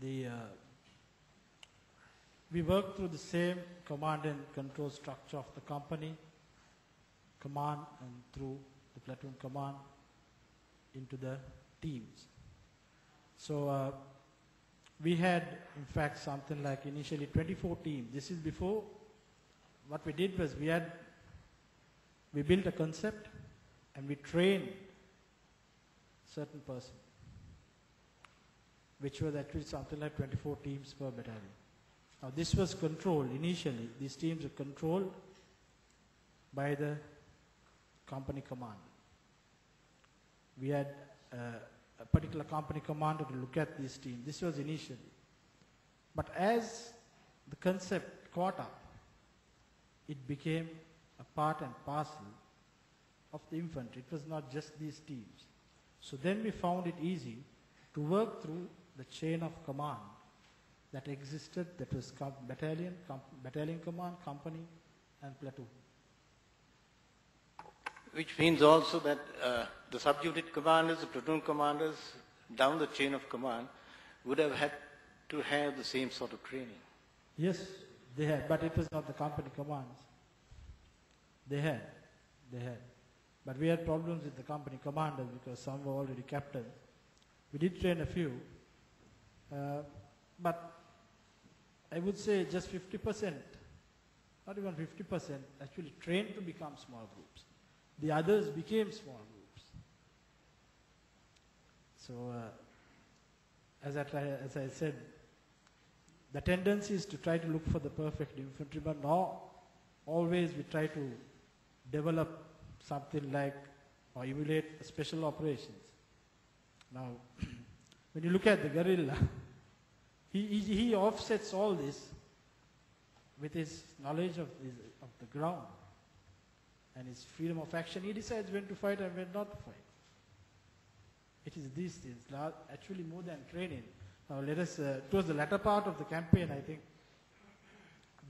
the we work through the same command and control structure of the company, command and through the platoon command into the teams. So we had, in fact, something like initially 24 teams. This is before. What we did was we built a concept and we trained certain person, which was actually something like 24 teams per battalion. Now this was controlled initially. These teams were controlled by the company commander. We had a particular company commander to look at this team. This was initially. But as the concept caught up, it became a part and parcel of the infantry. It was not just these teams. So then we found it easy to work through the chain of command that existed, that was battalion command, company, and platoon. Which means also that the sub-unit commanders, the platoon commanders, down the chain of command, would have had to have the same sort of training. Yes, they had, but it was not the company commands. They had. But we had problems with the company commanders because some were already captains. We did train a few, but I would say just 50%, not even 50%, actually trained to become small groups. The others became small groups. So, as I said, the tendency is to try to look for the perfect infantryman. Now, always we try to develop something like or emulate special operations. Now, when you look at the guerrilla, he offsets all this with his knowledge of the ground and his freedom of action. He decides when to fight and when not to fight. It is these things, actually more than training. Now let us, towards the latter part of the campaign, I think,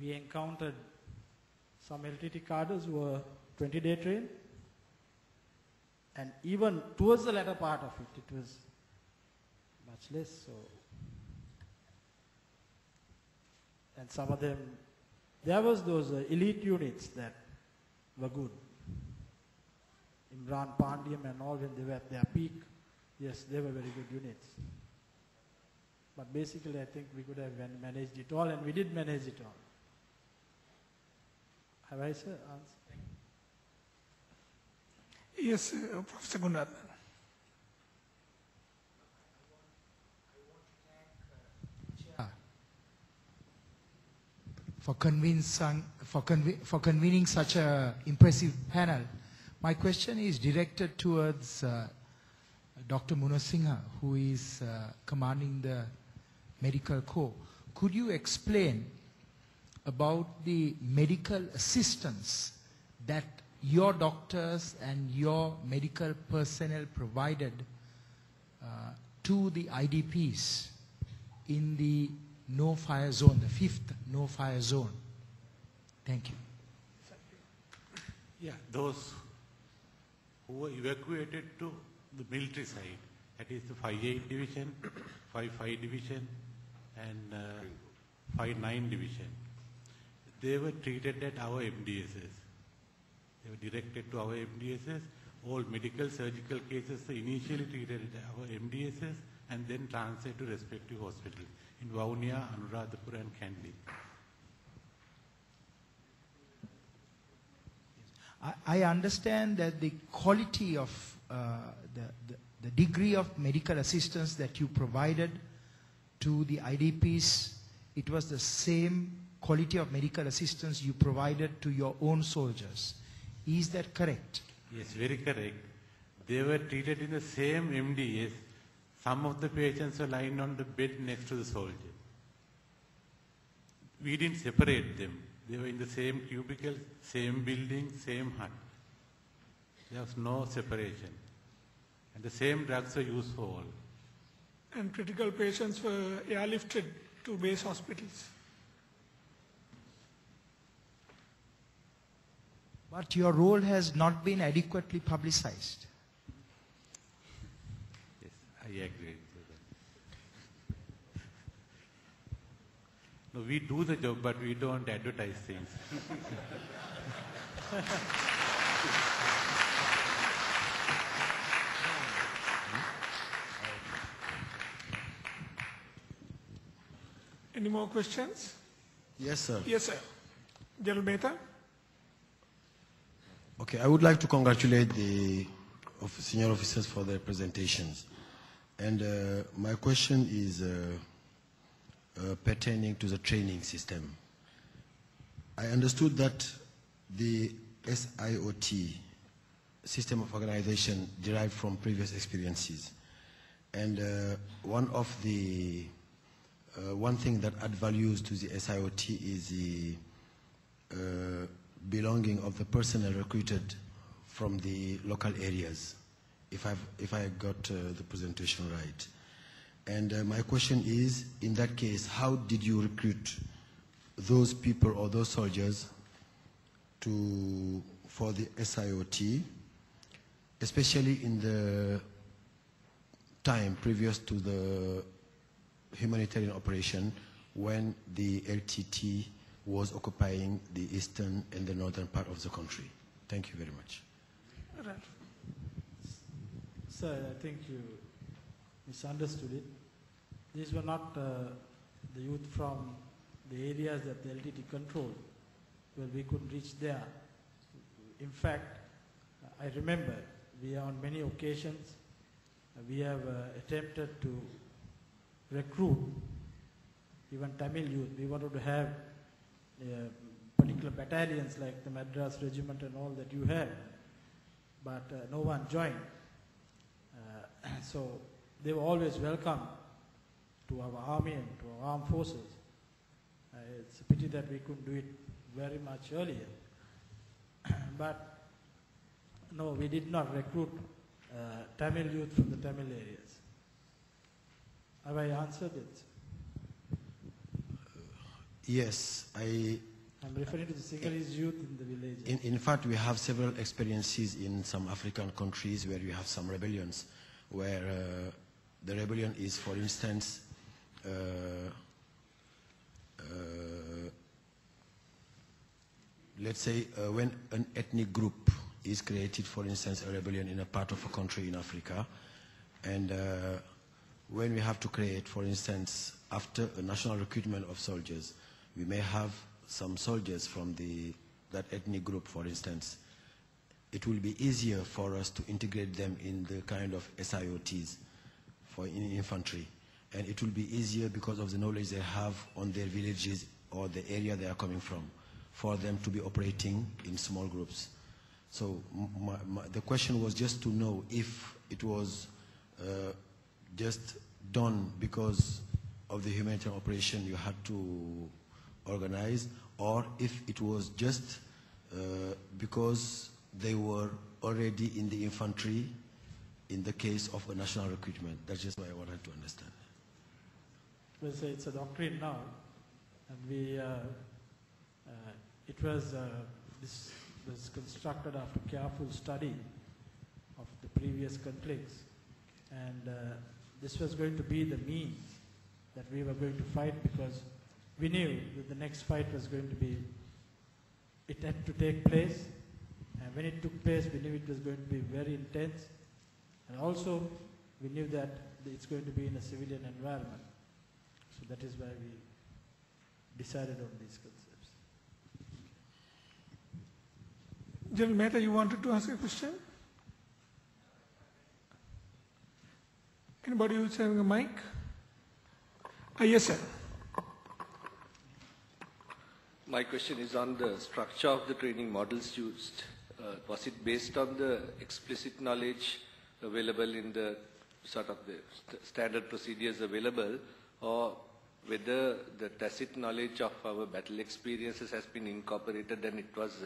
we encountered some LTT cadres who were 20-day trained. And even towards the latter part of it, it was much less. So, and some of them, there was those elite units that were good. Imran Pandyam and all, when they were at their peak, yes, they were very good units. But basically, I think we could have managed it all, and we did manage it all. Have I answered? Yes, Professor Gunnar. For convening such an impressive panel. My question is directed towards Dr. Munasinghe, who is commanding the Medical Corps. Could you explain about the medical assistance that your doctors and your medical personnel provided to the IDPs in the no-fire zone, the 5th no-fire zone? Thank you. Yeah, those who were evacuated to the military side, that is the 5-8 division, 5-5 division, and 5-9 division. They were treated at our MDSs. They were directed to our MDSs. All medical, surgical cases were initially treated at our MDSs and then transferred to respective hospitals in Vaunia, Anuradhapura and Kandy. I understand that the quality of the degree of medical assistance that you provided to the IDPs, it was the same quality of medical assistance you provided to your own soldiers. Is that correct? Yes, very correct. They were treated in the same MDS. Some of the patients were lying on the bed next to the soldier. We didn't separate them. They were in the same cubicle, same building, same hut. There was no separation. And the same drugs were used for all. And critical patients were airlifted to base hospitals. But your role has not been adequately publicized. Yes, I agree with No, we do the job, but we don't advertise things. Any more questions? Yes, sir. Yes, sir. General Mehta? Okay, I would like to congratulate the senior officers for their presentations. And my question is pertaining to the training system. I understood that the SIOT, system of organization, derived from previous experiences. And one thing that adds values to the SIOT is the belonging of the personnel recruited from the local areas, if I got the presentation right. And my question is, in that case, how did you recruit those people or those soldiers for the SIOT, especially in the time previous to the humanitarian operation when the LTT was occupying the eastern and the northern part of the country? Thank you very much. Right. Sir, I think you misunderstood it. These were not the youth from the areas that the LTT controlled. Well, we couldn't reach there. In fact, I remember we on many occasions we have attempted to recruit even Tamil youth. We wanted to have particular battalions like the Madras Regiment and all that you have, but no one joined. So they were always welcome to our army and to our armed forces. It's a pity that we couldn't do it very much earlier. But no, we did not recruit Tamil youth from the Tamil areas. Have I answered it? Yes, I'm referring to the Sinhalese youth in the villages. In fact, we have several experiences in some African countries where you have some rebellions, where the rebellion is, for instance, let's say when an ethnic group is created, for instance, a rebellion in a part of a country in Africa, and when we have to create, for instance, after a national recruitment of soldiers, we may have some soldiers from that ethnic group, for instance. It will be easier for us to integrate them in the kind of SIOTs for infantry. And it will be easier because of the knowledge they have on their villages or the area they are coming from, for them to be operating in small groups. So the question was just to know if it was just done because of the humanitarian operation you had to organize, or if it was just because they were already in the infantry in the case of a national recruitment. That's just what I wanted to understand. Well, so it's a doctrine now, and this was constructed after careful study of the previous conflicts, and this was going to be the means that we were going to fight, because we knew that the next fight was going to be, it had to take place, and when it took place we knew it was going to be very intense, and also we knew that it's going to be in a civilian environment. So that is why we decided on these concepts. General Mehta, you wanted to ask a question? Anybody who's having a mic? Yes, sir. My question is on the structure of the training models used. Was it based on the explicit knowledge available in the sort of the standard procedures available, or whether the tacit knowledge of our battle experiences has been incorporated and it was